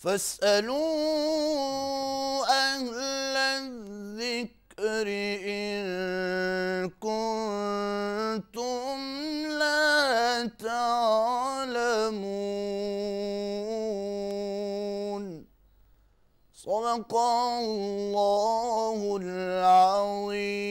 فاسألوا أهل الذكر إن كنتم لا تعلمون صدق الله العظيم.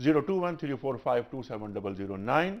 02134527009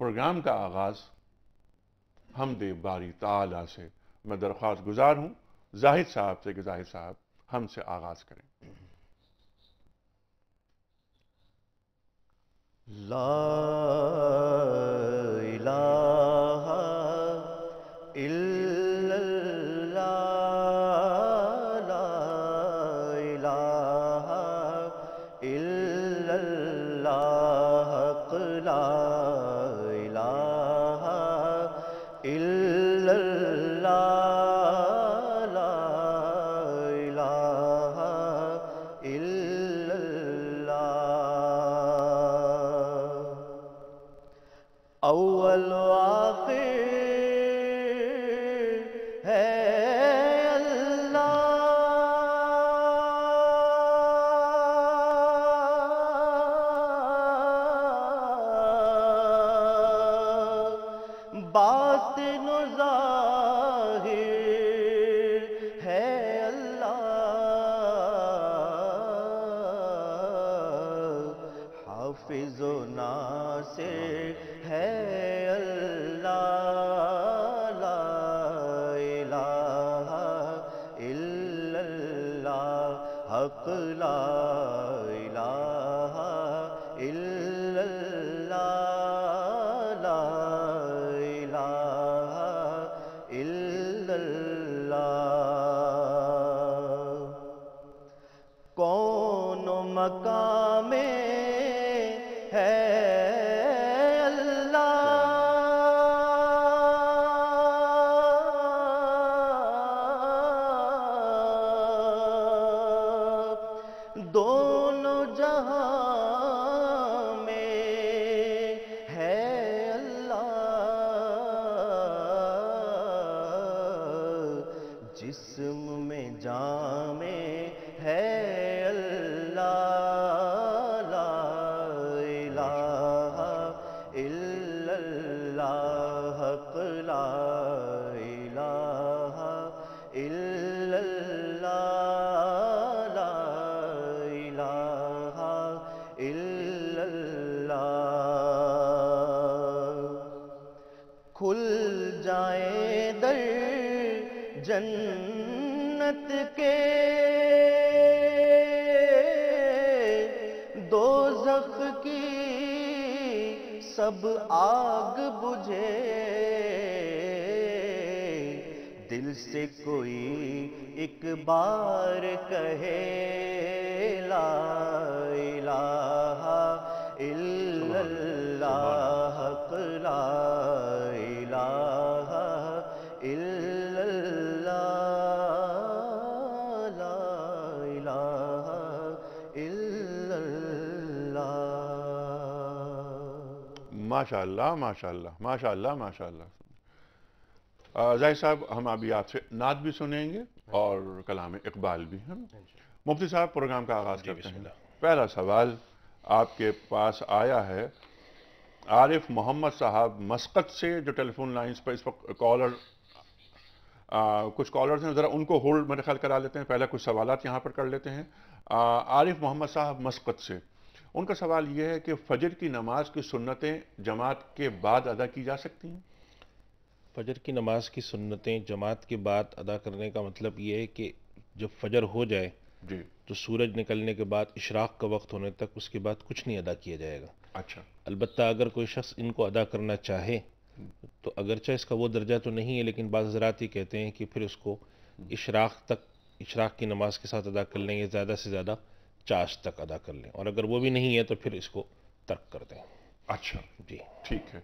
پروگرام کا آغاز حمد باری تعالی سے میں درخواست گزار ہوں زاہد صاحب سے کہ زاہد صاحب ہم سے آغاز کریں۔ لا الہ الا اللہ، لا الہ الا اللہ، حق لا الہ الا اللہ، لا الہ الا اللہ، اول و آخر ہے اللہ، باطن و ظاہر ہے اللہ، حافظ و ناصر ہے اللہ، لا الہ الا اللہ، حق لا الہ الا اللہ، لا الہ الا اللہ، کون و مقام ہے دونوں جہاں میں ہے اللہ، جسم میں جان میں ہے اللہ، لا الہ الا اللہ، حق لا الہ الا اللہ، لا الہ الا اللہ، کھل جائیں در جنت کے، دوزخ کی سب آگ بجھے، دل سے کوئی ایک بار کہے لا الہ الا اللہ، حق لا الہ الا اللہ، لا الہ الا اللہ۔ ماشاءاللہ ماشاءاللہ ماشاءاللہ ماشاءاللہ۔ زاہد صاحب ہم ابھی آپ سے نعت بھی سنیں گے اور کلام اقبال بھی ہیں۔ مفتی صاحب پروگرام کا آغاز کرتے ہیں۔ پہلا سوال آپ کے پاس آیا ہے عارف محمد صاحب مسقط سے، جو ٹیلی فون لائنز پر اس وقت کچھ کالرز ہیں، ذرا ان کو ہولڈ میرے خیال کرا لیتے ہیں، پہلے کچھ سوالات یہاں پر کر لیتے ہیں۔ عارف محمد صاحب مسقط سے، ان کا سوال یہ ہے کہ فجر کی نماز کی سنتیں جماعت کے بعد ادا کی جا سکتی ہیں؟ فجر کی نماز کی سنتیں جماعت کے بعد ادا کرنے کا مطلب یہ ہے کہ جب فجر ہو جائے جی تو سورج نکلنے کے بعد اشراق کا وقت ہونے تک اس کے بعد کچھ نہیں ادا کیا جائے گا۔ اچھا البتہ اگر کوئی شخص ان کو ادا کرنا چاہے تو اگرچہ اس کا وہ درجہ تو نہیں ہے، لیکن بعض حضرات یہ کہتے ہیں کہ پھر اس کو اشراق کی نماز کے ساتھ ادا کر لیں، یا زیادہ سے زیادہ چاش تک ادا کر لیں، اور اگر وہ بھی نہیں ہے تو پھر اس کو ترک کر دیں۔ اچھا جی، ٹھیک ہے،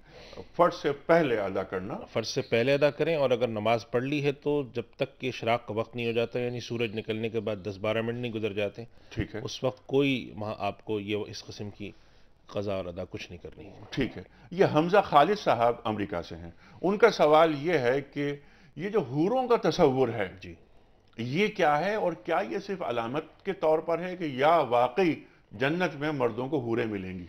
فرض سے پہلے ادا کرنا۔ فرض سے پہلے ادا کریں، اور اگر نماز پڑھ لی ہے تو جب تک کہ اشراق کا وقت نہیں ہو جاتا، یعنی سورج نکلنے کے بعد 10-12 منٹ نہیں گزر جاتے، ٹھیک ہے اس وقت کوئی وہاں آپ کو یہ اس قسم کی قضا اور ادا کچھ نہیں کرنی ہے۔ ٹھیک ہے۔ یہ حمزہ خالد صاحب امریکہ سے ہیں، ان کا سوال یہ ہے کہ یہ جو حوروں کا تصور ہے جی، یہ کیا ہے، اور کیا یہ صرف علامت کے طور پر ہے کہ یا واقعی جنت میں مردوں کو حوریں ملیں گی؟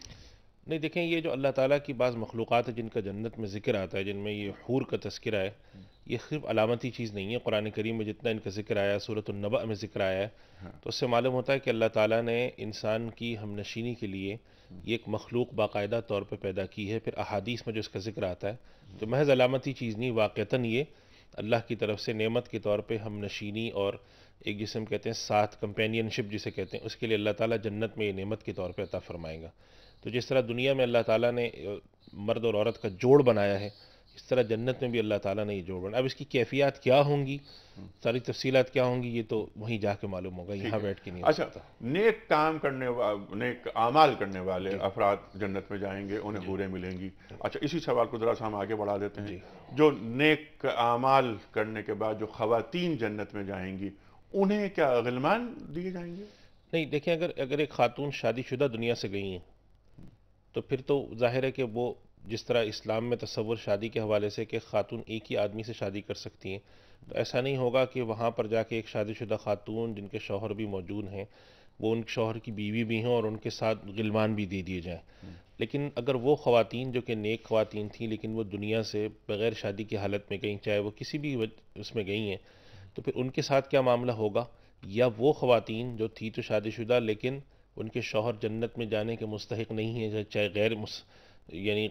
نہیں دیکھیں، یہ جو اللہ تعالیٰ کی بعض مخلوقات ہیں جن کا جنت میں ذکر آتا ہے، جن میں یہ حور کا تذکرہ ہے، یہ صرف علامتی چیز نہیں ہے۔ قرآن کریم میں جتنا ان کا ذکر آیا ہے، سورۃ النبأ میں ذکر آیا ہے، تو اس سے معلوم ہوتا ہے کہ اللہ تعالیٰ نے انسان کی ہم نشینی کے لیے یہ ایک مخلوق باقاعدہ طور پہ پیدا کی ہے۔ پھر احادیث میں جو اس کا ذکر آتا ہے تو محض علامتی چیز نہیں، واقعتاً یہ اللہ کی طرف سے نعمت کے طور پہ ہم نشینی اور ایک جسے ہم کہتے ہیں ساتھ کمپینین شپ جسے کہتے ہیں، اس کے لیے اللہ تعالیٰ جنت میں یہ نعمت کے طور پہ عطا فرمائے گا۔ تو جس طرح دنیا میں اللہ تعالیٰ نے مرد اور عورت کا جوڑ بنایا ہے، اس طرح جنت میں بھی اللہ تعالیٰ نے یہ جوڑ بنایا۔ اب اس کی کیفیات کیا ہوں گی، ساری تفصیلات کیا ہوں گی، یہ تو وہیں جا کے معلوم ہوگا، یہاں بیٹھ کے نہیں ہو اچھا، سکتا۔ نیک کام کرنے نیک اعمال کرنے والے افراد جنت میں جائیں گے، انہیں حوریں ملیں گی۔ اچھا، اسی سوال کو ذرا سا ہم آگے بڑھا دیتے ہیں۔ جو نیک اعمال کرنے کے بعد جو خواتین جنت میں جائیں گی، انہیں کیا غلمان دیے جائیں گے؟ نہیں دیکھیں، اگر ایک خاتون شادی شدہ دنیا سے گئی ہیں تو پھر تو ظاہر ہے کہ وہ جس طرح اسلام میں تصور شادی کے حوالے سے کہ خاتون ایک ہی آدمی سے شادی کر سکتی ہیں، تو ایسا نہیں ہوگا کہ وہاں پر جا کے ایک شادی شدہ خاتون جن کے شوہر بھی موجود ہیں، وہ ان شوہر کی بیوی بھی ہیں اور ان کے ساتھ غلمان بھی دے دیے جائیں۔ لیکن اگر وہ خواتین جو کہ نیک خواتین تھیں لیکن وہ دنیا سے بغیر شادی کی حالت میں گئیں، چاہے وہ کسی بھی اس میں گئی ہیں، تو پھر ان کے ساتھ کیا معاملہ ہوگا؟ یا وہ خواتین جو تھی تو شادی شدہ لیکن ان کے شوہر جنت میں جانے کے مستحق نہیں ہیں، چاہے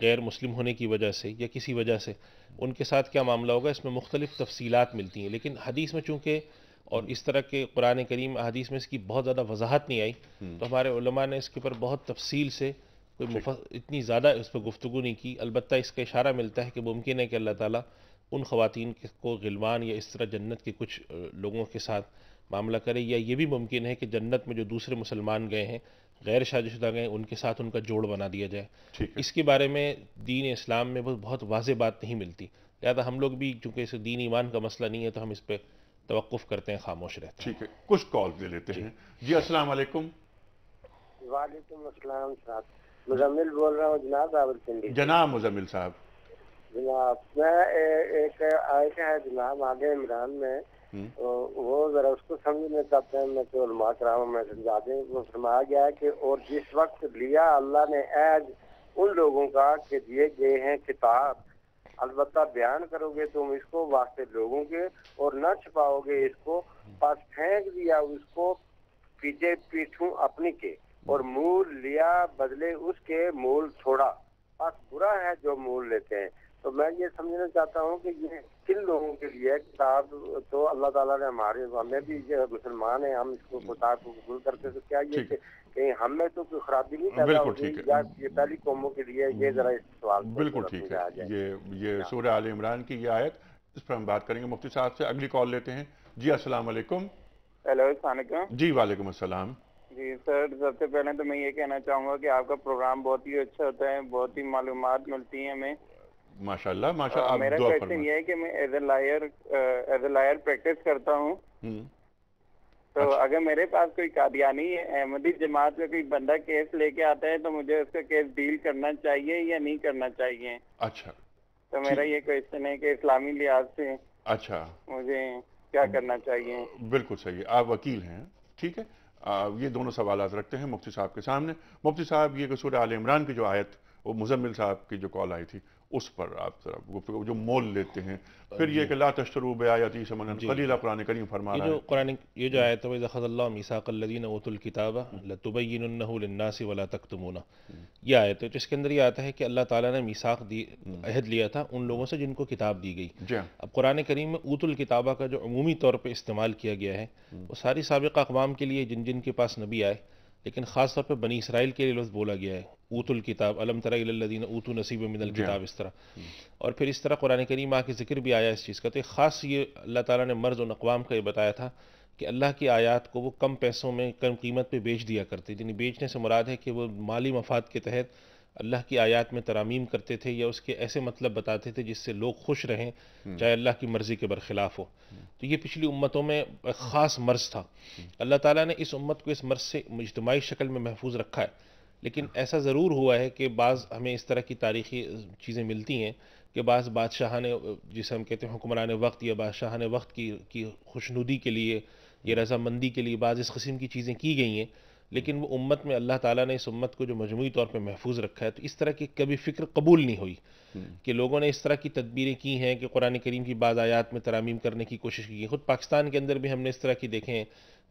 غیر مسلم ہونے کی وجہ سے یا کسی وجہ سے، ان کے ساتھ کیا معاملہ ہوگا؟ اس میں مختلف تفصیلات ملتی ہیں، لیکن حدیث میں چونکہ اور اس طرح کے قرآن کریم حدیث میں اس کی بہت زیادہ وضاحت نہیں آئی، تو ہمارے علماء نے اس کے اوپر بہت تفصیل سے اتنی زیادہ اس پہ گفتگو نہیں کی۔ البتہ اس کا اشارہ ملتا ہے کہ ممکن ہے کہ اللہ تعالیٰ ان خواتین کو غلمان یا اس طرح جنت کے کچھ لوگوں کے ساتھ معاملہ کرے، یا یہ بھی ممکن ہے کہ جنت میں جو دوسرے مسلمان گئے ہیں، غیر شادی شدہ گئے، ان کے ساتھ ان کا جوڑ بنا دیا جائے۔ اس کے بارے میں دین اسلام میں بہت واضح بات نہیں ملتی، لہذا ہم لوگ بھی چونکہ اس دین ایمان کا مسئلہ نہیں ہے تو ہم اس پہ توقف کرتے ہیں، خاموش رہتے ہیں۔ ٹھیک ہے، کچھ کال دے لیتے ہیں۔ جی السلام علیکم۔ وعلیکم السلام صاحب، مزمل بول رہا ہوں جناب، راولپنڈی۔ جناب مزمل صاحب۔ جناب میں ایک آیت ہے جناب آگے عمران میں، وہ ذرا اس کو سمجھنا چاہتے ہیں، میں تو علماء کرام میں سمجھا دیں۔ وہ فرمایا گیا ہے کہ اور جس وقت لیا اللہ نے عہد ان لوگوں کا کہ دیے گئے ہیں کتاب، البتہ بیان کرو گے تم اس کو واسطے لوگوں کے اور نہ چھپاؤ گے اس کو، پس پھینک دیا اس کو پیچھے پیٹھوں اپنی کے، اور مول لیا بدلے اس کے مول چھوڑا، پس برا ہے جو مول لیتے ہیں۔ تو میں یہ سمجھنا چاہتا ہوں کہ یہ کن لوگوں کے لیے کتاب تو اللہ تعالیٰ نے ہمیں بھی مسلمان ہیں، ہم اس کو کتاب کو قبول کرتے، تو کیا یہ کہیں ہم میں تو کوئی خرابی نہیں پیدا ہوگی، یا یہ پہلی قوموں کے لیے؟ یہ ذرا اس سوال بالکل ٹھیک ہے، یہ سورہ آل عمران کی یہ آیت، اس پر ہم بات کریں گے مفتی صاحب سے۔ اگلی کال لیتے ہیں۔ جی السلام علیکم۔ ہیلو، السلام علیکم۔ جی وعلیکم السلام۔ جی سر، سب سے پہلے تو میں یہ کہنا چاہوں گا کہ آپ کا پروگرام بہت ہی اچھا ہوتا ہے، بہت ہی معلومات ملتی ہیں ہمیں۔ ماشاءاللہ ماشاءاللہ۔ میرا کویشچن یہ ہے کہ میں ایز اے لائر پریکٹس کرتا ہوں، تو اگر میرے پاس کوئی قادیانی احمدی جماعت کا کوئی بندہ کیس لے کے آتا ہے تو مجھے اس کا کیس ڈیل کرنا چاہیے یا نہیں کرنا چاہیے؟ اچھا، تو میرا یہ کویشچن ہے کہ اسلامی لحاظ سے اچھا مجھے کیا کرنا چاہیے؟ بالکل صحیح، آپ وکیل ہیں، ٹھیک ہے۔ یہ دونوں سوالات رکھتے ہیں مفتی صاحب کے سامنے۔ مفتی صاحب، یہ کہ سورہ آل عمران کی جو آیت، وہ مزمل صاحب کی جو کال آئی تھی، اس پر آپ ذرا گفتگو، جو مول لیتے ہیں، پھر یہ کہ لا تشتروا بآیاتی ثمنا قلیلا، قرآن کریم فرما رہا ہے۔ یہ جو آیت ہے وَإِذْ أَخَذَ اللَّهُ مِيثَاقَ الَّذِينَ أُوتُوا الْكِتَابَ لَتُبَيِّنُنَّهُ لِلنَّاسِ وَلَا تَكْتُمُونَهُ، یہ آیت ہے جس کے اندر یہ آتا ہے کہ اللہ تعالیٰ نے میثاق عہد لیا تھا ان لوگوں سے جن کو کتاب دی گئی۔ اب قرآن کریم میں اوت الکتابہ کا جو عمومی طور پہ استعمال کیا گیا ہے، وہ ساری سابقہ اقوام کے لیے جن کے پاس نبی آئے، لیکن خاص طور پہ بنی اسرائیل کے لیے لفظ بولا گیا ہے، اوت الکتاب، الم تر الی الذین اوتوا نصیبا من الکتاب، اس طرح۔ اور پھر اس طرح قرآن کریم کے ذکر بھی آیا اس چیز کا۔ تو ایک خاص یہ اللہ تعالیٰ نے مرز ان اقوام کا یہ بتایا تھا کہ اللہ کی آیات کو وہ کم پیسوں میں کم قیمت پہ بیچ دیا کرتے، یعنی بیچنے سے مراد ہے کہ وہ مالی مفاد کے تحت اللہ کی آیات میں ترامیم کرتے تھے یا اس کے ایسے مطلب بتاتے تھے جس سے لوگ خوش رہیں، چاہے اللہ کی مرضی کے برخلاف ہو۔ تو یہ پچھلی امتوں میں ایک خاص مرض تھا۔ اللہ تعالیٰ نے اس امت کو اس مرض سے اجتماعی شکل میں محفوظ رکھا ہے، لیکن ایسا ضرور ہوا ہے کہ بعض ہمیں اس طرح کی تاریخی چیزیں ملتی ہیں کہ بعض بادشاہان، جسے ہم کہتے ہیں حکمران وقت یا بادشاہان وقت کی خوشنودی کے لیے یا رضامندی کے لیے بعض اس قسم کی چیزیں کی گئی ہیں، لیکن وہ امت میں اللہ تعالیٰ نے اس امت کو جو مجموعی طور پہ محفوظ رکھا ہے، تو اس طرح کی کبھی فکر قبول نہیں ہوئی کہ لوگوں نے اس طرح کی تدبیریں کی ہیں کہ قرآن کریم کی بعض آیات میں ترامیم کرنے کی کوشش کی ہے. خود پاکستان کے اندر بھی ہم نے اس طرح کی دیکھے ہیں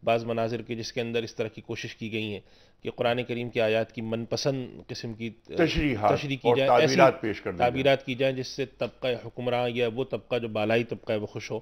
بعض مناظر کے جس کے اندر اس طرح کی کوشش کی گئی ہیں کہ قرآن کریم کی آیات کی من پسند قسم کی تشریح کی جائے، تعبیرات پیش کر تعبیرات کی جائیں جس سے طبقہ حکمراں یا وہ طبقہ جو بالائی طبقہ ہے وہ خوش ہو.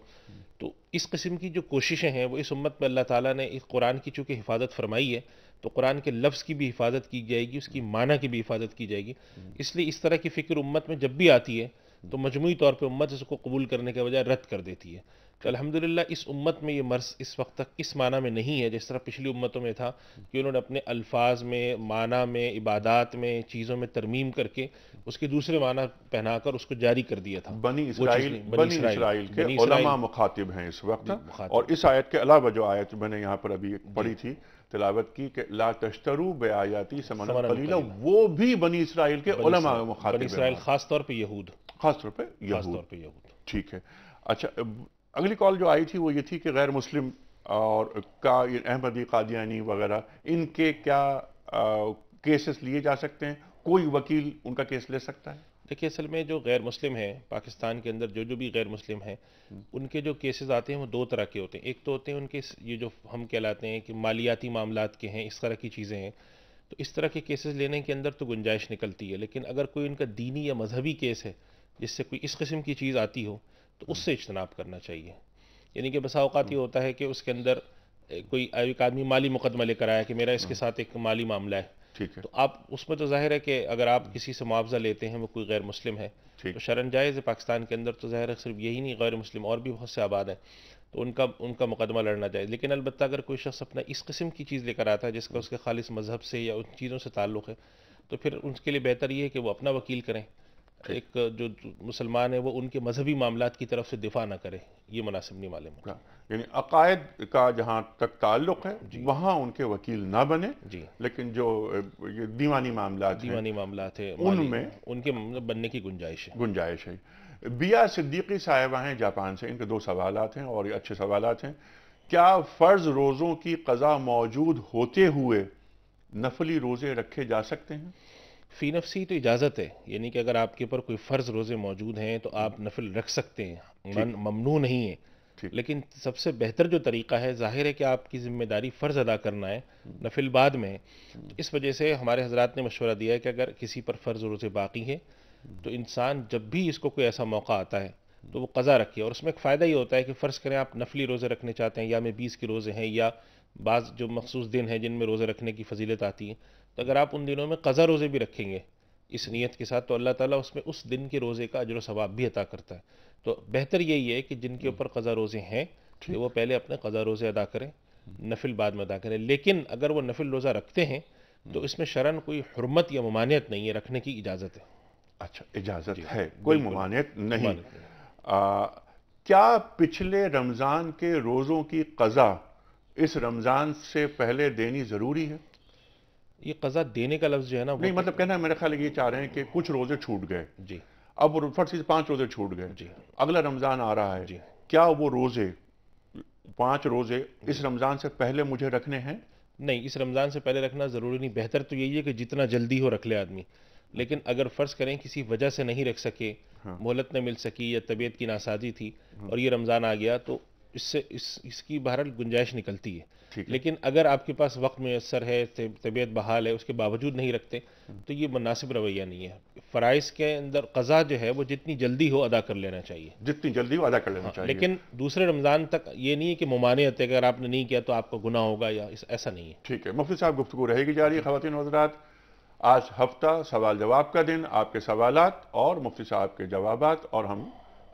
تو اس قسم کی جو کوششیں ہیں وہ اس امت میں اللہ تعالیٰ نے اس قرآن کی چونکہ حفاظت فرمائی ہے تو قرآن کے لفظ کی بھی حفاظت کی جائے گی، اس کی معنی کی بھی حفاظت کی جائے گی. اس لیے اس طرح کی فکر امت میں جب بھی آتی ہے تو مجموعی طور پہ امت اس کو قبول کرنے کے بجائے رد کر دیتی ہے. تو الحمدللہ اس امت میں یہ مرض اس وقت تک اس معنی میں نہیں ہے جس طرح پچھلی امتوں میں تھا کہ انہوں نے اپنے الفاظ میں، معنی میں، عبادات میں، چیزوں میں ترمیم کر کے اس کے دوسرے معنی پہنا کر اس کو جاری کر دیا تھا. بنی اسرائیل کے علماء مخاطب ہیں اس وقت. اور اس آیت کے علاوہ جو آیت میں نے یہاں پر ابھی پڑھی تھی، تلاوت کی کہ لا تشترو بآیاتی ثمنا قلیلا، وہ بھی بنی اسرائیل کے علماء مخاطب ہیں. بنی اسرائیل خاص طور پہ یہود، خاص طور پہ یہود. ٹھیک ہے. اچھا، اگلی کال جو آئی تھی وہ یہ تھی کہ غیر مسلم اور احمدی، قادیانی وغیرہ، ان کے کیا کیسز لیے جا سکتے ہیں؟ کوئی وکیل ان کا کیس لے سکتا ہے؟ دیکھیے اصل میں جو غیر مسلم ہیں پاکستان کے اندر، جو بھی غیر مسلم ہیں، ان کے جو کیسز آتے ہیں وہ دو طرح کے ہوتے ہیں. ایک تو ہوتے ہیں ان کے یہ جو ہم کہلاتے ہیں کہ مالیاتی معاملات کے ہیں، اس طرح کی چیزیں ہیں، تو اس طرح کے کیسز لینے کے اندر تو گنجائش نکلتی ہے. لیکن اگر کوئی ان کا دینی یا مذہبی کیس ہے جس سے کوئی اس قسم کی چیز آتی ہو تو اس سے اجتناب کرنا چاہیے. یعنی کہ بسا اوقات یہ ہوتا ہے کہ اس کے اندر کوئی ایک آدمی مالی مقدمہ لے کر آیا کہ میرا اس کے ساتھ ایک مالی معاملہ ہے، تو آپ اس میں تو ظاہر ہے کہ اگر آپ کسی سے معاوضہ لیتے ہیں وہ کوئی غیر مسلم ہے تو شرعاً جائز ہے. پاکستان کے اندر تو ظاہر ہے صرف یہی نہیں، غیر مسلم اور بھی بہت سے آباد ہیں، تو ان کا مقدمہ لڑنا جائز. لیکن البتہ اگر کوئی شخص اپنا اس قسم کی چیز لے کر آتا ہے جس کا اس کے خالص مذہب سے یا ان چیزوں سے تعلق ہے تو پھر ان کے لیے بہتر یہ ہے کہ وہ اپنا وکیل کریں. ایک جو مسلمان ہے وہ ان کے مذہبی معاملات کی طرف سے دفاع نہ کرے، یہ مناسب نہیں معلوم. یعنی عقائد کا جہاں تک تعلق ہے وہاں ان کے وکیل نہ بنے، لیکن جو یہ دیوانی معاملات ہیں ان میں ان کے بننے کی گنجائش ہے. بیا صدیقی صاحبہ ہیں جاپان سے، ان کے دو سوالات ہیں اور یہ اچھے سوالات ہیں. کیا فرض روزوں کی قضا موجود ہوتے ہوئے نفلی روزے رکھے جا سکتے ہیں؟ فی نفسی تو اجازت ہے، یعنی کہ اگر آپ کے اوپر کوئی فرض روزے موجود ہیں تو آپ نفل رکھ سکتے ہیں، ممنوع نہیں ہے. لیکن سب سے بہتر جو طریقہ ہے، ظاہر ہے کہ آپ کی ذمہ داری فرض ادا کرنا ہے، نفل بعد میں. اس وجہ سے ہمارے حضرات نے مشورہ دیا ہے کہ اگر کسی پر فرض روزے باقی ہیں تو انسان جب بھی اس کو کوئی ایسا موقع آتا ہے تو وہ قضا رکھے. اور اس میں ایک فائدہ یہ ہوتا ہے کہ فرض کریں آپ نفلی روزے رکھنے چاہتے ہیں، یا میں 20 کے روزے ہیں یا بعض جو مخصوص دن ہیں جن میں روزے رکھنے کی فضیلت آتی ہے، تو اگر آپ ان دنوں میں قضا روزے بھی رکھیں گے اس نیت کے ساتھ تو اللہ تعالیٰ اس میں اس دن کے روزے کا اجر و ثواب بھی عطا کرتا ہے. تو بہتر یہی ہے کہ جن کے اوپر قضا روزے ہیں کہ وہ پہلے اپنے قضا روزے ادا کریں، نفل بعد میں ادا کریں. لیکن اگر وہ نفل روزہ رکھتے ہیں تو اس میں شرعاً کوئی حرمت یا ممانعت نہیں ہے، رکھنے کی اجازت ہے. اچھا، اجازت ہے، کوئی ممانعت نہیں. کیا پچھلے رمضان کے روزوں کی قضا اس رمضان سے پہلے دینی ضروری ہے؟ یہ قضا دینے کا لفظ جو ہے نا، نہیں مطلب کہنا ہے میرے خیال یہ چاہ رہے ہیں کہ کچھ روزے چھوٹ گئے، اب فرض سے 5 روزے چھوٹ گئے، اگلا رمضان آ رہا ہے، کیا وہ روزے 5 روزے اس رمضان سے پہلے مجھے رکھنے ہیں؟ نہیں، اس رمضان سے پہلے رکھنا ضروری نہیں. بہتر تو یہی ہے کہ جتنا جلدی ہو رکھ لے آدمی. لیکن اگر فرض کریں کسی وجہ سے نہیں رکھ سکے، مہلت نہ مل سکی یا طبیعت کی ناسازی تھی اور یہ رمضان آ گیا تو اس کی بہرحال گنجائش نکلتی ہے. لیکن اگر آپ کے پاس وقت میسر ہے، طبیعت بحال ہے، اس کے باوجود نہیں رکھتے تو یہ مناسب رویہ نہیں ہے. فرائض کے اندر قضا جو ہے وہ جتنی جلدی ہو ادا کر لینا چاہیے، جتنی جلدی ہو ادا کر لینا چاہیے. لیکن دوسرے رمضان تک یہ نہیں ہے کہ ممانعت ہے کہ اگر آپ نے نہیں کیا تو آپ کا گناہ ہوگا، یا ایسا نہیں ہے. ٹھیک ہے مفتی صاحب، گفتگو رہے گی جاری. خواتین و حضرات، آج ہفتہ سوال جواب کا دن، آپ کے سوالات اور مفتی صاحب کے جوابات، اور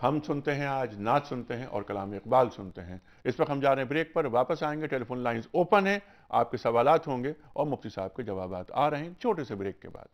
ہم سنتے ہیں، آج نعت سنتے ہیں اور کلام اقبال سنتے ہیں. اس وقت ہم جا رہے ہیں بریک پر، واپس آئیں گے. ٹیلی فون لائنز اوپن ہیں، آپ کے سوالات ہوں گے اور مفتی صاحب کے جوابات آ رہے ہیں چھوٹے سے بریک کے بعد.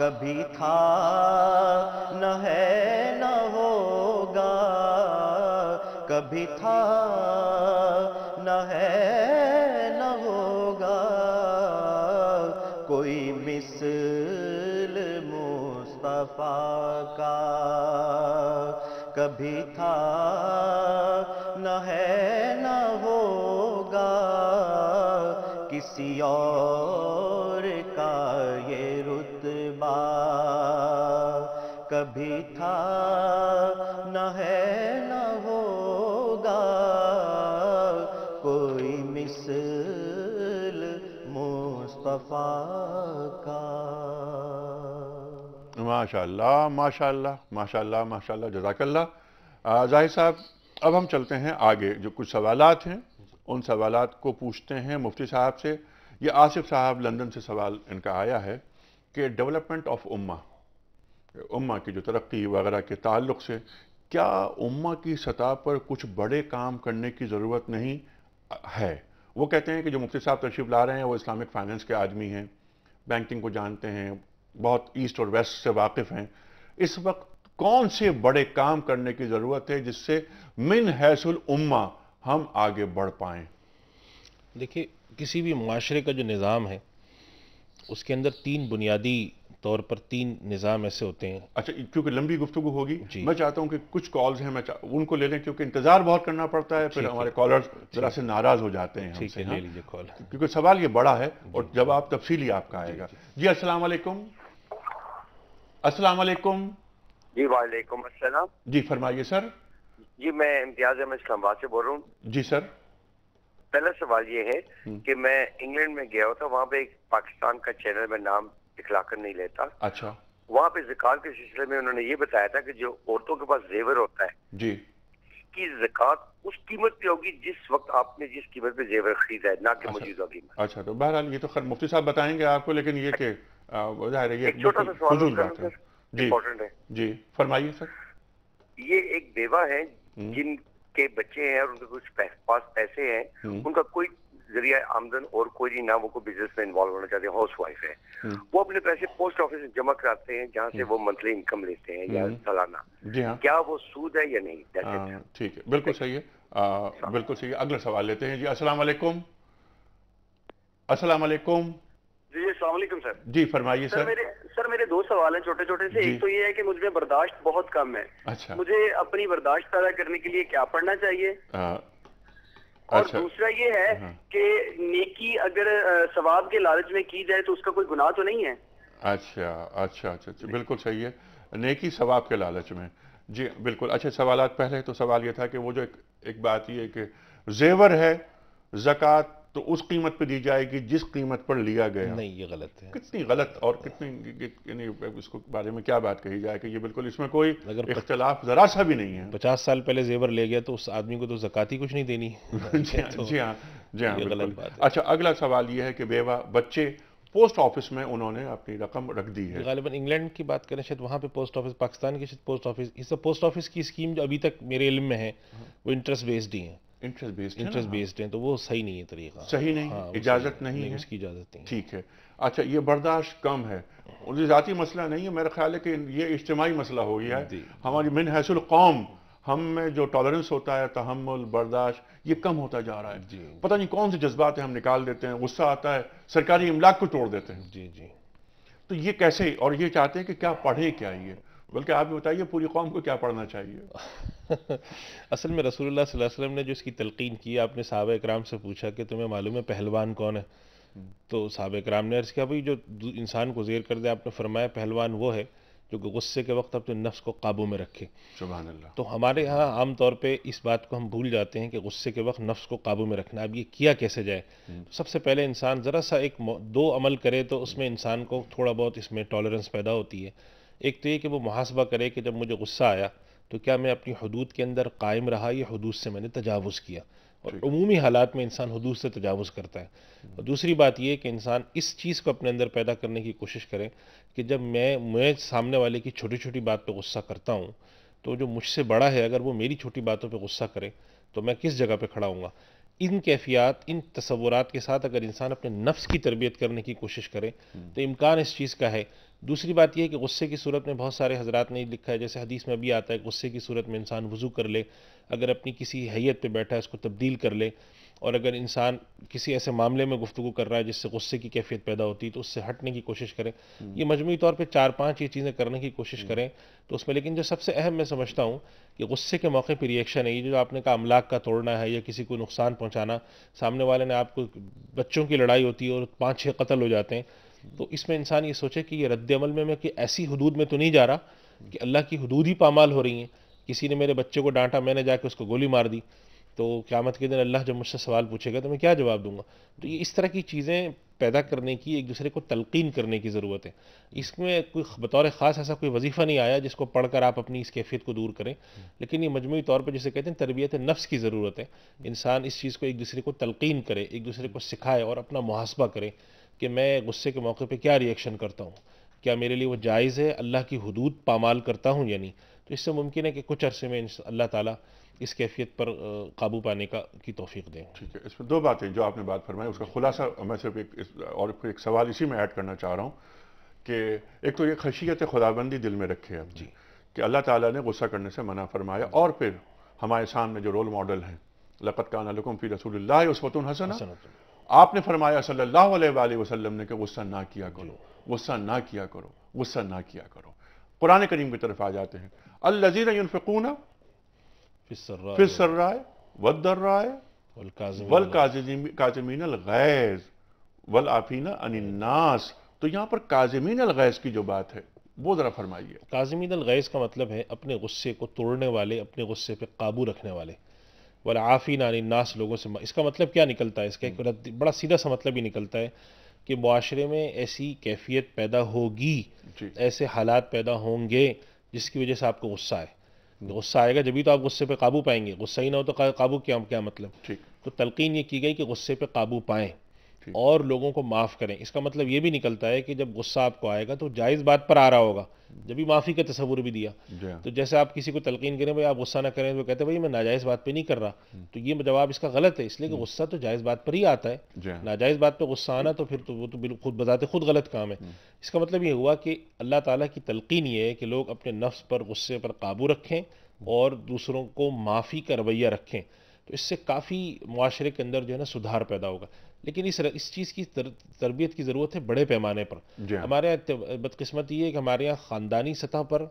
کبھی تھا نہ ہے نہ ہوگا، کبھی تھا نہ ہے نہ ہوگا، کوئی مثل مصطفیٰ کا کبھی تھا نہ ہے نہ ہوگا، کسی اور کا یہ رتبہ کبھی تھا نہ ہے نہ ہوگا، کوئی مثل مصطفیٰ کا۔ ماشاء اللہ ماشاء اللہ ماشاء اللہ ماشاء اللہ، جزاک اللہ۔ ظاہر صاحب، اب ہم چلتے ہیں آگے، جو کچھ سوالات ہیں ان سوالات کو پوچھتے ہیں مفتی صاحب سے۔ یہ آصف صاحب لندن سے سوال ان کا آیا ہے کہ ڈیولپمنٹ آف امہ کی جو ترقی وغیرہ کے تعلق سے کیا امہ کی سطح پر کچھ بڑے کام کرنے کی ضرورت نہیں ہے؟ وہ کہتے ہیں کہ جو مفتی صاحب تشریف لا رہے ہیں وہ اسلامک فائنینس کے آدمی ہیں، بینکنگ کو جانتے ہیں، بہت ایسٹ اور ویسٹ سے واقف ہیں۔ اس وقت کون سے بڑے کام کرنے کی ضرورت ہے جس سے من حیث الامہ ہم آگے بڑھ پائیں؟ دیکھیے، کسی بھی معاشرے کا جو نظام ہے اس کے اندر تین بنیادی طور پر تین نظام ایسے ہوتے ہیں۔ اچھا، کیونکہ لمبی گفتگو ہوگی، جی، میں چاہتا ہوں کہ کچھ کالز ہیں ان کو لے لیں، کیونکہ انتظار بہت کرنا پڑتا ہے، پھر ہمارے کالرز ذرا سے ناراض ہو جاتے ہیں ہم ٹھیک سے۔ ہے، لے لیجیے کال۔ کیونکہ سوال یہ بڑا ہے اور جواب تفصیلی آپ کا آئے گا۔ جی السلام علیکم۔ السلام علیکم۔ جی وعلیکم السلام۔ جی فرمائیے سر۔ جی میں امتیاز احمد اسلام آباد سے بول رہا ہوں۔ جی سر۔ پہلا سوال یہ ہے کہ میں انگلینڈ میں گیا تھا، وہاں پہ ایک پاکستان کا چینل میں نام دکھلا کر نہیں لیتا، اچھا، وہاں پہ زکوٰۃ کے سلسلے میں انہوں نے یہ بتایا تھا کہ جو عورتوں کے پاس زیور ہوتا ہے جی، کی زکوٰۃ اس قیمت پہ ہوگی جس وقت آپ نے جس قیمت پہ زیور خریدا ہے، نہ کہ موجودہ قیمت۔ اچھا، تو بہرحال یہ تو خیر مفتی صاحب بتائیں گے آپ کو، لیکن یہ کہ ظاہر ہے یہ ایک چھوٹا سا سوال فضول بات ہے۔ جی امپورٹنٹ ہے۔ جی فرمائیے سر۔ یہ ایک بیوہ ہیں جن کے بچے ہیں اور ان کے کچھ پاس پیسے ہیں، ان کا کوئی ذریعہ آمدن اور کوئی نہیں، نہ وہ کوئی بزنس میں انوالو ہونا چاہتے ہیں، ہاؤس وائف ہے، وہ اپنے پیسے پوسٹ آفس میں جمع کراتے ہیں جہاں سے وہ منتھلی انکم لیتے ہیں یا سالانہ، جی ہاں، کیا وہ سود ہے یا نہیں؟ ٹھیک ہے، بالکل صحیح ہے، بالکل صحیح ہے۔ اگلا سوال لیتے ہیں۔ جی السلام علیکم۔ السلام علیکم۔ جی السلام علیکم سر۔ جی فرمائیے سر۔ سر میرے دو سوال ہیں چھوٹے چھوٹے سے۔ ایک تو یہ ہے کہ مجھ میں برداشت بہت کم ہے، اچھا، مجھے اپنی برداشت پیدا کرنے کے لیے کیا پڑھنا چاہیے؟ اور دوسرا یہ ہے کہ نیکی اگر ثواب کے لالچ میں کی جائے تو اس کا کوئی گناہ تو نہیں ہے؟ اچھا اچھا اچھا، بالکل صحیح ہے، نیکی ثواب کے لالچ میں۔ جی بالکل، اچھے سوالات۔ پہلے تو سوال یہ تھا کہ وہ جو ایک بات یہ ہے کہ زیور ہے، زکوٰۃ تو اس قیمت پہ دی جائے گی جس قیمت پر لیا گیا۔ نہیں، یہ غلط ہے۔ کتنی غلط اور کتنی، یعنی اس کو بارے میں کیا بات کہی جائے کہ یہ بالکل اس میں کوئی اختلاف ذرا سا بھی نہیں ہے۔ 50 سال پہلے زیور لے گیا تو اس آدمی کو تو زکوٰۃ ہی کچھ نہیں دینی۔ جی ہاں جی ہاں، یہ غلط بالکل۔ بات ہے۔ اچھا، اگلا سوال یہ ہے کہ بیوہ بچے پوسٹ آفس میں انہوں نے اپنی رقم رکھ دی ہے۔ غالباً انگلینڈ کی بات کریں، شاید وہاں پہ پوسٹ آفس، پاکستان کی شاید پوسٹ آفس، اس پوسٹ آفس کی اسکیم جو ابھی تک میرے علم میں ہے وہ انٹرسٹ بیسڈ ہی ہیں۔ انٹرسٹ بیسڈ ہیں، تو وہ صحیح نہیں ہے طریقہ، صحیح نہیں، اجازت نہیں ہے، اس کی اجازت نہیں۔ ٹھیک ہے۔ اچھا، یہ برداشت کم ہے، یہ ذاتی مسئلہ نہیں ہے، میرا خیال ہے کہ یہ اجتماعی مسئلہ ہو گیا ہے۔ ہماری من حیث القوم ہم میں جو ٹالرنس ہوتا ہے، تحمل، برداشت، یہ کم ہوتا جا رہا ہے۔ پتہ نہیں کون سے جذبات ہم نکال دیتے ہیں، غصہ آتا ہے، سرکاری املاک کو توڑ دیتے ہیں۔ جی جی، تو یہ کیسے، اور یہ چاہتے ہیں کہ کیا پڑھے کیا یہ، بلکہ آپ بتائیے پوری قوم کو کیا پڑھنا چاہیے؟ اصل میں رسول اللہ صلی اللہ علیہ وسلم نے جو اس کی تلقین کی، آپ نے صحابہ اکرام سے پوچھا کہ تمہیں معلوم ہے پہلوان کون ہے؟ تو صحابہ اکرام نے عرض کیا بھائی جو انسان کو زیر کر دے، آپ نے فرمایا پہلوان وہ ہے جو کہ غصے کے وقت اپنے نفس کو قابو میں رکھے۔ سبحان اللہ۔ تو ہمارے ہاں عام طور پہ اس بات کو ہم بھول جاتے ہیں کہ غصے کے وقت نفس کو قابو میں رکھنا، اب یہ کیا کیسے جائے؟ سب سے پہلے انسان ذرا سا دو عمل کرے تو اس میں انسان کو تھوڑا بہت اس میں ٹالرنس پیدا ہوتی ہے۔ ایک تو یہ کہ وہ محاسبہ کرے کہ جب مجھے غصہ آیا تو کیا میں اپنی حدود کے اندر قائم رہا یا حدود سے میں نے تجاوز کیا، اور عمومی حالات میں انسان حدود سے تجاوز کرتا ہے۔ اور دوسری بات یہ کہ انسان اس چیز کو اپنے اندر پیدا کرنے کی کوشش کرے کہ جب میں سامنے والے کی چھوٹی چھوٹی بات پہ غصہ کرتا ہوں تو جو مجھ سے بڑا ہے اگر وہ میری چھوٹی باتوں پہ غصہ کرے تو میں کس جگہ پہ کھڑا ہوں گا۔ ان کیفیات، ان تصورات کے ساتھ اگر انسان اپنے نفس کی تربیت کرنے کی کوشش کرے تو امکان اس چیز کا ہے دوسری بات یہ ہے کہ غصے کی صورت میں بہت سارے حضرات نے لکھا ہے، جیسے حدیث میں بھی آتا ہے، غصے کی صورت میں انسان وضو کر لے، اگر اپنی کسی حیت پہ بیٹھا ہے اس کو تبدیل کر لے، اور اگر انسان کسی ایسے معاملے میں گفتگو کر رہا ہے جس سے غصے کی کیفیت پیدا ہوتی ہے تو اس سے ہٹنے کی کوشش کریں. یہ مجموعی طور پہ 4-5 یہ چیزیں کرنے کی کوشش کریں تو اس میں. لیکن جو سب سے اہم میں سمجھتا ہوں کہ غصے کے موقع پہ ریئیکشن ہے، یہ جو آپ نے کہا املاک کا توڑنا ہے یا کسی کو نقصان پہنچانا، سامنے والے نے آپ کو، بچوں کی لڑائی ہوتی ہے اور 5-6 قتل ہو جاتے ہیں، تو اس میں انسان یہ سوچے کہ یہ رد عمل میں کہ ایسی حدود میں تو نہیں جا رہا کہ اللہ کی حدود ہی پامال ہو رہی ہیں. کسی نے میرے بچے کو ڈانٹا، میں نے جا کے اس کو گولی مار دی، تو قیامت کے دن اللہ جب مجھ سے سوال پوچھے گا تو میں کیا جواب دوں گا؟ تو یہ اس طرح کی چیزیں پیدا کرنے کی، ایک دوسرے کو تلقین کرنے کی ضرورت ہے. اس میں کوئی بطور خاص ایسا کوئی وظیفہ نہیں آیا جس کو پڑھ کر آپ اپنی اس کیفیت کو دور کریں، لیکن یہ مجموعی طور پہ جسے کہتے ہیں تربیت نفس کی ضرورت ہے. انسان اس چیز کو ایک دوسرے کو تلقین کرے، ایک دوسرے کو سکھائے اور اپنا محاسبہ کرے کہ میں غصے کے موقع پہ کیا ریئیکشن کرتا ہوں، کیا میرے لیے وہ جائز ہے، اللہ کی حدود پامال کرتا ہوں یا نہیں. تو اس سے ممکن ہے کہ کچھ عرصے میں اللہ تعالیٰ اس کیفیت پر قابو پانے کی توفیق دیں. ٹھیک ہے، اس میں 2 باتیں جو آپ نے بات فرمائی، اس کا خلاصہ میں صرف ایک سوال اسی میں ایڈ کرنا چاہ رہا ہوں کہ ایک تو یہ خشیت خداوندی دل میں رکھے اب جی کہ اللہ تعالیٰ نے غصہ کرنے سے منع فرمایا، اور پھر ہمارے سامنے جو رول ماڈل ہیں، لقد کان لکم فی رسول اللہ اسوۃ حسنہ، آپ نے فرمایا صلی اللہ علیہ وآلہ وسلم نے کہ غصہ نہ کیا کرو، غصہ نہ کیا کرو، غصہ نہ کیا کرو. قرآن کریم کی طرف آ جاتے ہیں، الذین ينفقون فی السراء والضراء والکاظمین الغیظ والعافین عن الناس. تو یہاں پر کاظمین الغیظ کی جو بات ہے وہ ذرا فرمائیے. کاظمین الغیظ کا مطلب ہے اپنے غصے کو توڑنے والے، اپنے غصے پہ قابو رکھنے والے. والعافین عن الناس، لوگوں سے. اس کا مطلب کیا نکلتا ہے؟ اس کا ایک بڑا سیدھا سا مطلب ہی نکلتا ہے کہ معاشرے میں ایسی کیفیت پیدا ہوگی، ایسے حالات پیدا ہوں گے جس کی وجہ سے آپ کو غصہ آئے. غصہ آئے گا جبھی تو آپ غصے پہ قابو پائیں گے. غصہ ہی نہ ہو تو قابو کیا مطلب؟ تو تلقین یہ کی گئی کہ غصے پہ قابو پائیں اور لوگوں کو معاف کریں. اس کا مطلب یہ بھی نکلتا ہے کہ جب غصہ آپ کو آئے گا تو جائز بات پر آ رہا ہوگا، جبھی معافی کا تصور بھی دیا. تو جیسے آپ کسی کو تلقین کریں بھائی آپ غصہ نہ کریں، تو کہتے ہیں بھائی میں ناجائز بات پہ نہیں کر رہا، تو یہ جواب اس کا غلط ہے، اس لیے کہ غصہ تو جائز بات پر ہی آتا ہے. ناجائز بات پہ غصہ آنا تو پھر تو وہ تو بالکل خود بذات خود غلط کام ہے. اس کا مطلب یہ ہوا کہ اللہ تعالیٰ کی تلقین یہ ہے کہ لوگ اپنے نفس پر، غصے پر قابو رکھیں اور دوسروں کو معافی کا رویہ رکھیں. تو اس سے کافی معاشرے کے اندر جو ہے نا سدھار پیدا ہوگا. لیکن اس چیز کی تربیت کی ضرورت ہے بڑے پیمانے پر. ہمارے یہاں بدقسمتی یہ ہے کہ ہمارے یہاں خاندانی سطح پر،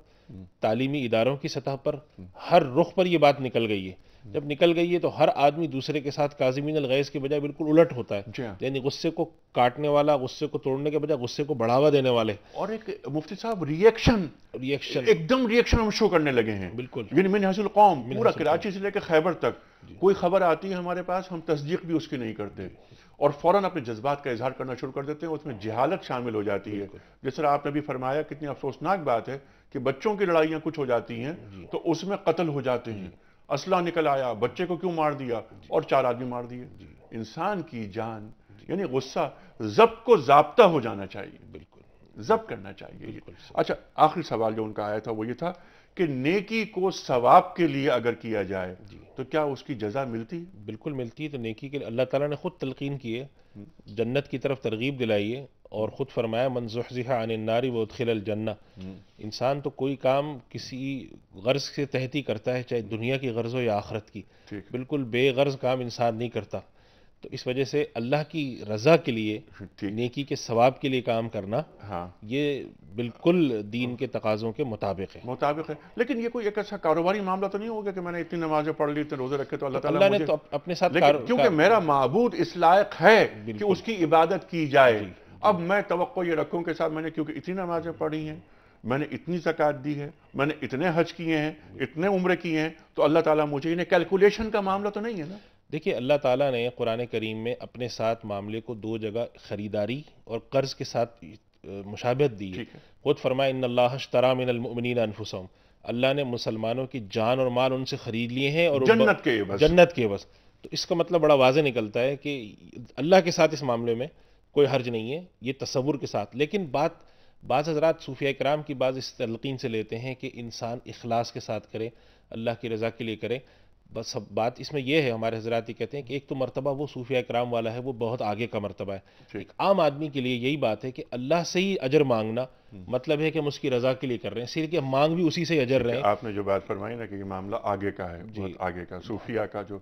تعلیمی اداروں کی سطح پر، ہر رخ پر یہ بات نکل گئی ہے. جب نکل گئی ہے تو ہر آدمی دوسرے کے ساتھ کاظمین الغیظ کے بجائے بالکل الٹ ہوتا ہے. یعنی غصے کو کاٹنے والا، غصے کو توڑنے کے بجائے غصے کو بڑھاوا دینے والے. اور ایک مفتی صاحب ریئیکشن ایک دم ریئیکشن ہم شو کرنے لگے ہیں. بالکل. یعنی من حیث القوم، پورا کراچی سے لے کے خیبر تک کوئی خبر آتی ہے ہمارے پاس، ہم تصدیق بھی اس کی نہیں کرتے اور فوراً اپنے جذبات کا اظہار کرنا شروع کر دیتے ہیں. اس میں جہالت شامل ہو جاتی ہے. جس طرح آپ نے بھی فرمایا، کتنی افسوسناک بات ہے کہ بچوں کی لڑائیاں کچھ ہو جاتی ہیں تو اس میں قتل ہو جاتے ہیں. اسلحہ نکل آیا، بچے کو کیوں مار دیا اور 4 آدمی مار دیے. انسان کی جان، یعنی غصہ ضبط کو ضابطہ ہو جانا چاہیے. بالکل ضبط کرنا چاہیے. اچھا، آخری سوال جو ان کا آیا تھا وہ یہ تھا کہ نیکی کو ثواب کے لیے اگر کیا جائے تو کیا اس کی جزا ملتی؟ بالکل ملتی ہے. تو نیکی کے اللہ تعالیٰ نے خود تلقین کی ہے، جنت کی طرف ترغیب دلائی ہے اور خود فرمایا من زحزح عن النار وادخل الجنہ. انسان تو کوئی کام کسی غرض کے تحت ہی کرتا ہے، چاہے دنیا کی غرض ہو یا آخرت کی. بالکل بے غرض کام انسان نہیں کرتا. تو اس وجہ سے اللہ کی رضا کے لیے، نیکی کے ثواب کے لیے کام کرنا، یہ بالکل دین کے تقاضوں کے مطابق ہے. لیکن یہ کوئی ایک ایسا کاروباری معاملہ تو نہیں ہوگا کہ میں نے اتنی نمازیں پڑھ لی، اتنے روزے رکھے تو اللہ تعالیٰ نے تو اپنے ساتھ، کیونکہ میرا معبود اس لائق ہے کہ اس کی عبادت کی جائے. اب میں توقع یہ رکھوں کہ صاحب میں نے کیونکہ اتنی نمازیں پڑھی ہیں، میں نے اتنی زکوٰۃ دی ہے، میں نے اتنے حج کیے ہیں، اتنے عمرے کیے ہیں، تو اللہ تعالیٰ مجھے انہیں کیلکولیشن کا معاملہ تو نہیں ہے نا. دیکھیے اللہ تعالیٰ نے قرآن کریم میں اپنے ساتھ معاملے کو 2 جگہ خریداری اور قرض کے ساتھ مشابہت دی ہے. خود فرمایا ان اللہ اشتری من المؤمنین انفسهم، اللہ نے مسلمانوں کی جان اور مال ان سے خرید لیے ہیں اور جنت کے عوض. تو اس کا مطلب بڑا واضح نکلتا ہے کہ اللہ کے ساتھ اس معاملے میں کوئی حرج نہیں ہے، یہ تصور کے ساتھ. لیکن بعض حضرات صوفیہ کرام کی بعض اس تلقین سے لیتے ہیں کہ انسان اخلاص کے ساتھ کرے، اللہ کی رضا کے لیے کرے. بس بات اس میں یہ ہے، ہمارے حضرات یہ کہتے ہیں کہ ایک تو مرتبہ وہ صوفیہ کرام والا ہے، وہ بہت آگے کا مرتبہ ہے. ایک عام آدمی کے لیے یہی بات ہے کہ اللہ سے ہی اجر مانگنا مطلب ہے کہ ہم اس کی رضا کے لیے کر رہے ہیں، اس لیے کہ ہم مانگ بھی اسی سے اجر رہے ہیں. آپ نے جو بات فرمائی نا کہ یہ معاملہ آگے کا ہے، بہت آگے کا. صوفیہ کا جو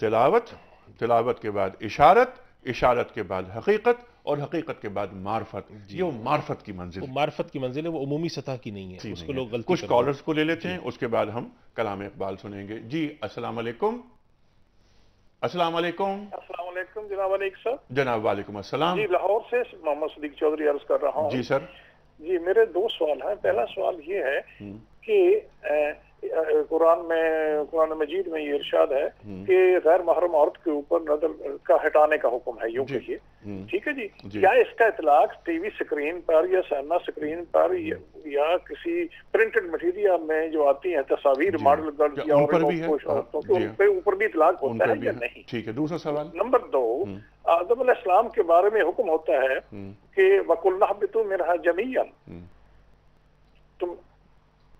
تلاوت کے بعد اشارت کے بعد حقیقت، اور حقیقت کے بعد معرفت، یہ وہ معرفت کی منزل وہ معرفت کی منزل ہے، وہ عمومی سطح کی نہیں ہے. اس کو لوگ غلطی کچھ کالرز کو لے لیتے ہیں، اس کے بعد ہم کلام اقبال سنیں گے. جی السلام علیکم. السلام علیکم. السلام علیکم جناب علیک صاحب. جناب وعلیکم السلام. جی لاہور سے محمد صدیق چودھری عرض کر رہا ہوں. جی سر. جی میرے دو سوال ہیں. پہلا سوال یہ ہے کہ قرآن مجید میں یہ ارشاد ہے کہ غیر محرم عورت کے اوپر نظر کا ہٹانے کا حکم ہے، یوں کہیے، ٹھیک ہے جی. کیا اس کا اطلاق ٹی وی سکرین پر یا سینما سکرین پر یا کسی پرنٹڈ مٹیریل میں جو آتی ہیں تصاویر ماڈل گرل یا عورتوں کے ان پہ اوپر بھی اطلاق ہوتا ہے یا نہیں؟ ٹھیک ہے. دوسرا سوال نمبر 2، آدم علیہ السلام کے بارے میں حکم ہوتا ہے کہ وَقُلْنَا اهْبِطُوا مِنْهَا جَمِيعًا،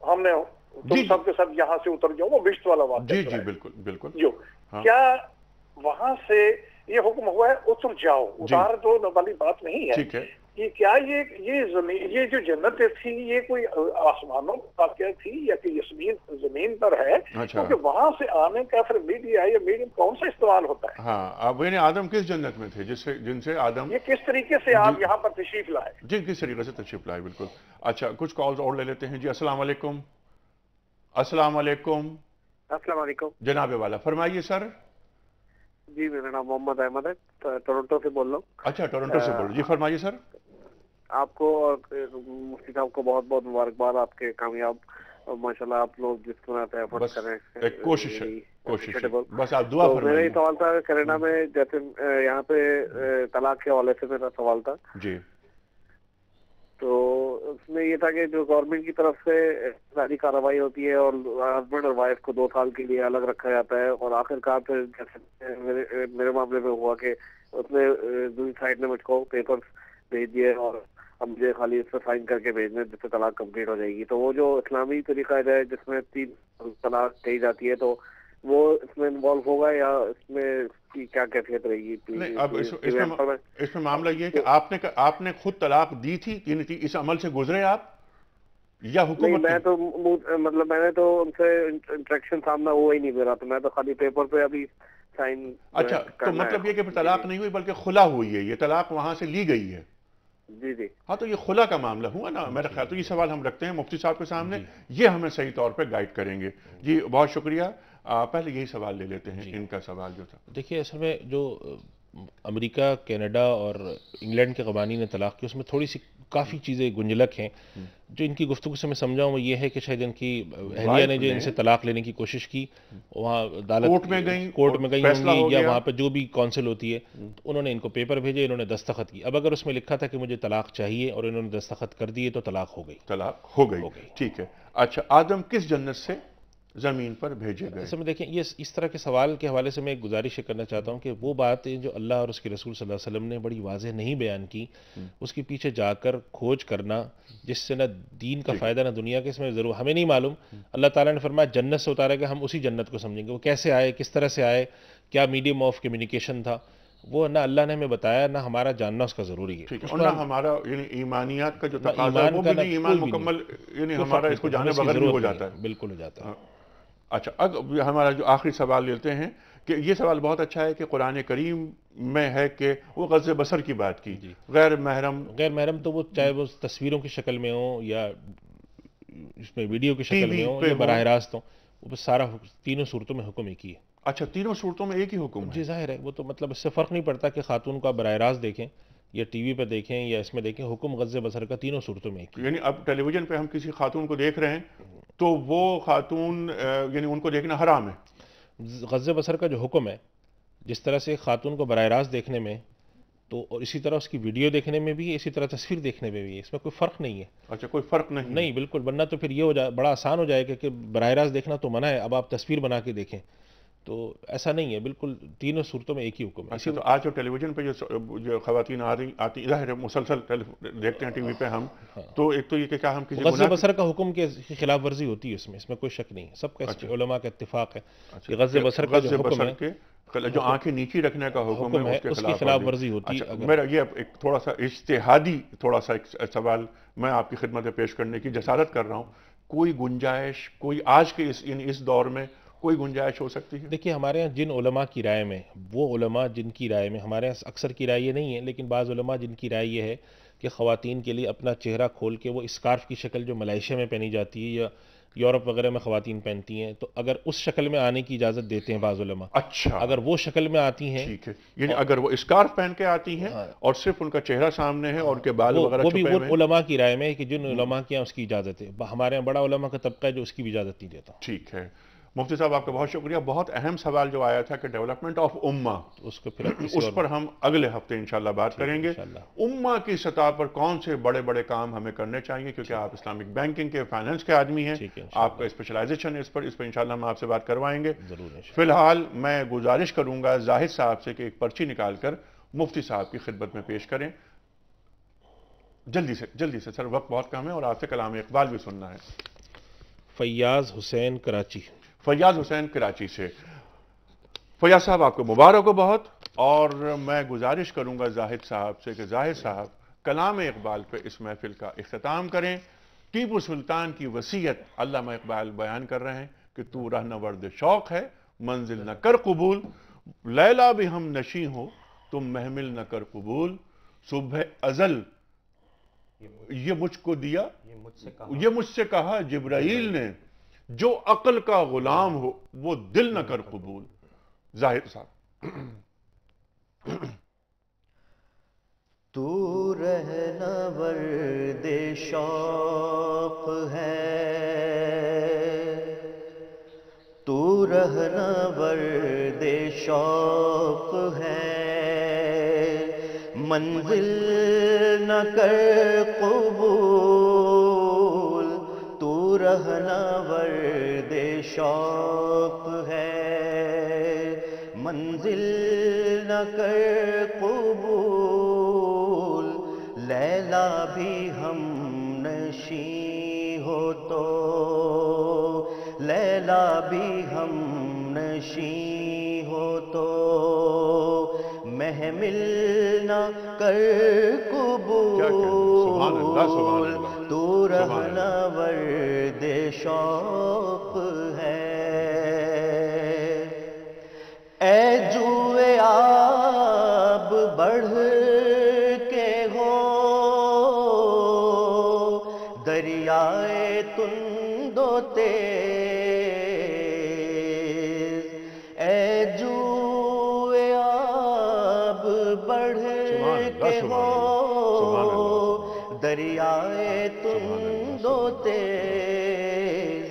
ہم نے تم سب کے سب یہاں سے اتر جاؤ، وہ بشت والا واقعہ. جی بالکل بالکل. جو کیا وہاں سے یہ حکم ہوا ہے اتر جاؤ، اتار دو والی بات نہیں ہے. ٹھیک ہے. یہ کیا یہ زمین، یہ جو جنت تھی یہ کوئی آسمانوں پر واقعہ تھی یا کہ یہ زمین پر ہے؟ کیونکہ وہاں سے آنے کا پھر میڈیا یا میڈیم کون سا استعمال ہوتا ہے؟ ہاں اب یعنی آدم کس جنت میں تھے جن سے آدم، یہ کس طریقے سے آپ یہاں پر تشریف لائے؟ جی کس طریقے سے تشریف لائے. بالکل. اچھا کچھ کالز اور لے لیتے ہیں. جی السلام علیکم. السلام علیکم. السلام علیکم جناب والا فرمائیے سر. جی میرا نام محمد احمد ہے، ٹورنٹو سے بول رہا ہوں. اچھا ٹورنٹو سے بول رہے. جی فرمائیے سر. آپ کو اور مفتی صاحب کو بہت بہت مبارکباد، آپ کے کامیاب ماشاءاللہ آپ لوگ جس طرح سے ایفرٹ کریں. ایک کوشش بس آپ دعا فرمائیے. میرا یہ سوال تھا کینیڈا میں جیسے یہاں پہ طلاق کے حوالے سے میرا سوال تھا. جی تو اس میں یہ تھا کہ جو گورنمنٹ کی طرف سے ساری کارروائی ہوتی ہے اور ہسبینڈ اور وائف کو 2 سال کے لیے الگ رکھا جاتا ہے، اور آخر کار پھر جیسے میرے معاملے میں ہوا کہ اس نے دوسری سائڈ نے مجھ کو پیپرز بھیج دیے اور اب مجھے خالی اس پہ سائن کر کے بھیجنے جس سے طلاق کمپلیٹ ہو جائے گی. تو وہ جو اسلامی طریقہ ہے جس میں 3 طلاق کہی جاتی ہے، تو وہ اس میں انوالو ہوگا یا اس میں کی کیا کیفیت رہے گی؟ اب اس میں معاملہ یہ ہے کہ آپ نے خود طلاق دی تھی، اس عمل سے گزرے آپ یا حکومت؟ میں تو مطلب میں نے تو ان سے انٹریکشن سامنا ہوا ہی نہیں میرا، تو میں تو خالی پیپر پہ ابھی سائن. اچھا تو مطلب یہ کہ طلاق نہیں ہوئی بلکہ خلا ہوئی ہے، یہ طلاق وہاں سے لی گئی ہے. جی ہاں تو یہ خلا کا معاملہ ہوا نا. میرا خیال تو یہ سوال ہم رکھتے ہیں مفتی صاحب کے سامنے، یہ ہمیں صحیح طور پہ گائیڈ کریں گے. جی بہت شکریہ. پہلے یہی سوال لے لیتے ہیں. ان کا سوال جو تھا، دیکھیے اصل میں جو امریکہ، کینیڈا اور انگلینڈ کے قوانین طلاق کی، اس میں تھوڑی سی کافی چیزیں گنجلک ہیں. جو ان کی گفتگو سے میں سمجھا ہوں وہ یہ ہے کہ شاید ان کی اہلیہ نے جو ان سے طلاق لینے کی کوشش کی، وہاں عدالت کورٹ میں گئی ہوں گی یا وہاں پہ جو بھی کونسل ہوتی ہے، تو انہوں نے ان کو پیپر بھیجے، انہوں نے دستخط کی. اب اگر اس میں لکھا تھا کہ مجھے طلاق چاہیے اور انہوں نے دستخط کر دیے تو طلاق ہو گئی. ٹھیک ہے. اچھا آدم کس جنت سے زمین پر بھیجے گئے؟ اصل میں دیکھیں یہ اس طرح کے سوال کے حوالے سے میں ایک گزارش کرنا چاہتا ہوں کہ وہ باتیں جو اللہ اور اس کے رسول صلی اللہ علیہ وسلم نے بڑی واضح نہیں بیان کی، اس کے پیچھے جا کر کھوج کرنا جس سے نہ دین کا فائدہ نہ دنیا کے، اس میں ضرور ہمیں نہیں معلوم. اللہ تعالیٰ نے فرمایا جنت سے اتارا کہ ہم اسی جنت کو سمجھیں گے. وہ کیسے آئے، کس طرح سے آئے، کیا میڈیم آف کمیونیکیشن تھا، وہ نہ اللہ نے ہمیں بتایا نہ ہمارا جاننا اس کا ضروری ہے. اور نہ ہمارا یعنی ایمانیات کا جو تقاضا ہے وہ بھی نہیں، ایمان مکمل یعنی ہمارا اس کو جانے بغیر ہو جاتا ہے. بالکل ہو جاتا ہے. اچھا اب ہمارا جو آخری سوال لیتے ہیں کہ یہ سوال بہت اچھا ہے کہ قرآن کریم میں ہے کہ وہ غض بصر کی بات کی. غیر محرم تو وہ چاہے وہ تصویروں کی شکل میں ہو یا اس میں ویڈیو کی شکل میں ہو یا براہ راست ہو، وہ سارا تینوں صورتوں میں حکم ایک ہی ہے. اچھا تینوں صورتوں میں ایک ہی حکم ہے؟ جی ظاہر ہے. وہ تو مطلب اس سے فرق نہیں پڑتا کہ خاتون کو آپ براہ راست دیکھیں یا ٹی وی پہ دیکھیں یا اس میں دیکھیں، حکم غض بصر کا تینوں صورتوں میں ایک. یعنی اب ٹیلی ویژن پہ ہم کسی خاتون کو دیکھ رہے ہیں تو وہ خاتون یعنی ان کو دیکھنا حرام ہے. غض بصر کا جو حکم ہے، جس طرح سے خاتون کو براہ راست دیکھنے میں تو اور اسی طرح اس کی ویڈیو دیکھنے میں بھی ہے، اسی طرح تصویر دیکھنے میں بھی ہے، اس میں کوئی فرق نہیں ہے. اچھا کوئی فرق نہیں بالکل. ورنہ تو پھر یہ ہو جائے، بڑا آسان ہو جائے کہ براہ راست دیکھنا تو منع ہے، اب آپ تصویر بنا کے دیکھیں تو ایسا نہیں ہے، بالکل تینوں صورتوں میں ایک ہی حکم ہے. اچھا، تو آج جو ٹیلی ویژن پہ جو خواتین آتی ظاہر ہے مسلسل دیکھتے ہیں ٹی وی پہ ہم، تو ایک تو یہ کہ کیا ہم کسی غض بصر کا حکم کی خلاف ورزی ہوتی ہے اس میں کوئی شک نہیں ہے، سب کا علماء کا اتفاق ہے کہ غض بصر کا جو حکم ہے، جو آنکھیں نیچی رکھنے کا حکم ہے اس کی خلاف ورزی ہوتی ہے. میرا یہ ایک تھوڑا سا اجتہادی ایک سوال میں آپ کی خدمت میں پیش کرنے کی جسارت کر رہا ہوں، کوئی گنجائش، کوئی آج کے اس دور میں کوئی گنجائش ہو سکتی ہے؟ دیکھیے ہمارے ہاں جن علماء کی رائے میں، وہ علماء جن کی رائے میں، ہمارے ہاں اکثر کی رائے یہ نہیں ہے لیکن بعض علماء جن کی رائے یہ ہے کہ خواتین کے لیے اپنا چہرہ کھول کے وہ اسکارف کی شکل جو ملائیشیا میں پہنی جاتی ہے یا یورپ وغیرہ میں خواتین پہنتی ہیں، تو اگر اس شکل میں آنے کی اجازت دیتے ہیں بعض علماء. اچھا، اگر وہ شکل میں آتی ہیں، ٹھیک ہے، یعنی اگر وہ اسکارف پہن کے آتی ہیں اور صرف ان کا چہرہ سامنے ہے اور ان کے بال وغیرہ وہ بھی چھپے ہوئے ہیں، علماء کی رائے میں ہے کہ جن علماء کے یہاں اس کی اجازت ہے. ہمارے یہاں بڑا علماء کا طبقہ ہے جو اس کی بھی اجازت نہیں دیتا. ٹھیک ہے. مفتی صاحب آپ کا بہت شکریہ. بہت اہم سوال جو آیا تھا کہ ڈیولپمنٹ آف امہ، اس پر ہم اگلے ہفتے انشاءاللہ بات کریں گے. امہ کی سطح پر کون سے بڑے بڑے کام ہمیں کرنے چاہیے، کیونکہ آپ اسلامک بینکنگ کے، فائنانس کے آدمی ہیں، آپ کا اسپیشلائزیشن ہے اس پر انشاءاللہ ہم آپ سے بات کروائیں گے. فی الحال میں گزارش کروں گا زاہد صاحب سے کہ ایک پرچی نکال کر مفتی صاحب کی خدمت میں پیش کریں. جلدی سے سر، وقت بہت کم ہے اور آپ سے کلام اقبال بھی سننا ہے. فیاض حسین کراچی. فیاض حسین کراچی سے. فیاض صاحب آپ کو مبارک ہو بہت، اور میں گزارش کروں گا زاہد صاحب سے کہ زاہد صاحب کلام اقبال پہ اس محفل کا اختتام کریں. ٹیپو سلطان کی وصیت علامہ اقبال بیان کر رہے ہیں کہ تو رہنورد شوق ہے منزل نہ کر قبول، لیلا بھی ہم نشیں ہو تم محمل نہ کر قبول، صبح ازل یہ مجھ کو دیا، یہ مجھ سے کہا جبرائیل نے، جو عقل کا غلام ہو وہ دل نہ کر قبول. زاہد صاحب. تو رہنورد شوق ہے، تو رہنورد شوق ہے، منزل نہ کر قبول، تو رہنورد شوق ہے، منزل نہ کر قبول، لیلا بھی ہم نشیں ہو تو، لیلا بھی ہم نشیں ہو تو، محمل نہ کر قبول، تو رہنورد شوق ہے. اے جوئے آب بڑھ کے ہو دریائے تند و تیز، اے جوئے آب بڑھ کے ہو دریائے تند و تیز،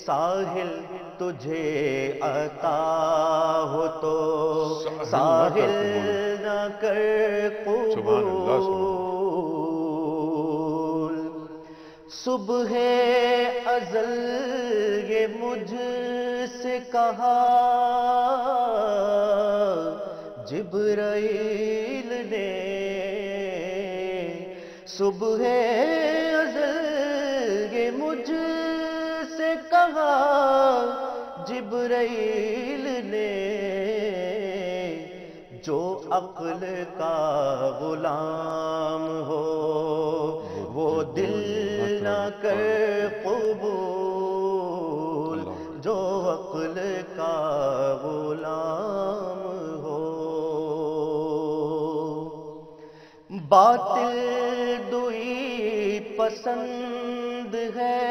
ساحل تجھے عطا ہو تو ساحل نہ کر قبول، صبح ازل یہ مجھ سے کہا جبرائیل نے، صبح ازل یہ مجھ سے کہا جبرائیل نے، جو عقل کا غلام ہو وہ دل نہ کر قبول، جو عقل کا غلام ہو. باطل دوئی پسند ہے،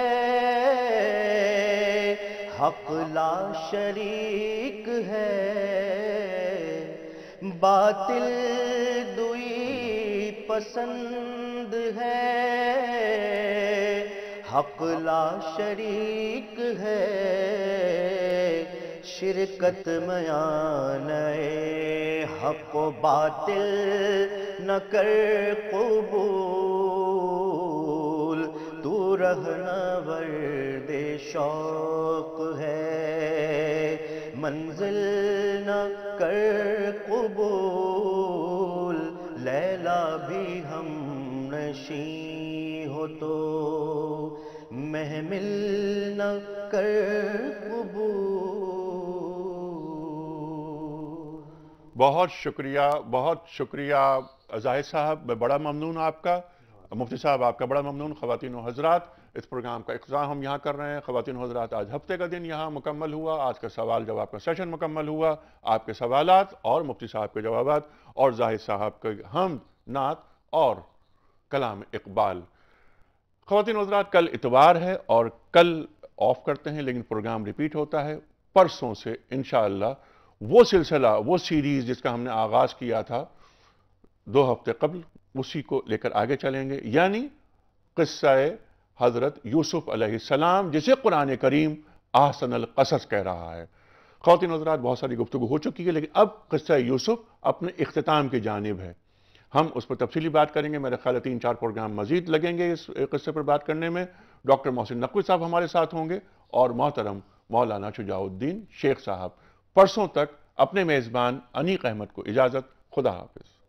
حق لا شریک ہے، باطل دوئی پسند ہے، حق لا شریک ہے، شرکت میان حق و باطل نہ کر قبول، تو رہنورد شوق ہے، منزل نہ کر قبول، لیلا بھی ہم نشیں ہو تو محمل نہ کر قبول۔ بہت شکریہ زاہد صاحب، میں بڑا ممنون آپ کا، مفتی صاحب آپ کا بڑا ممنون۔ خواتین و حضرات، اس پروگرام کا اختتام ہم یہاں کر رہے ہیں۔ خواتین و حضرات، آج ہفتے کا دن یہاں مکمل ہوا، آج کا سوال جواب کا سیشن مکمل ہوا، آپ کے سوالات اور مفتی صاحب کے جوابات اور زاہد صاحب کے حمد، نعت اور کلام اقبال۔ خواتین و حضرات، کل اتوار ہے اور کل آف کرتے ہیں، لیکن پروگرام ریپیٹ ہوتا ہے پرسوں سے انشاءاللہ۔ وہ سلسلہ، وہ سیریز جس کا ہم نے آغاز کیا تھا 2 ہفتے قبل، اسی کو لے کر آگے چلیں گے، یعنی قصہ حضرت یوسف علیہ السلام، جسے قرآن کریم احسن القصص کہہ رہا ہے۔ خواتین و حضرات، بہت ساری گفتگو ہو چکی ہے، لیکن اب قصہ یوسف اپنے اختتام کی جانب ہے۔ ہم اس پر تفصیلی بات کریں گے، میرے خیال ہے 3-4 پروگرام مزید لگیں گے اس قصے پر بات کرنے میں۔ ڈاکٹر محسن نقوی صاحب ہمارے ساتھ ہوں گے اور محترم مولانا شجاع الدین شیخ صاحب۔ پرسوں تک اپنے میزبان انیق احمد کو اجازت، خدا حافظ۔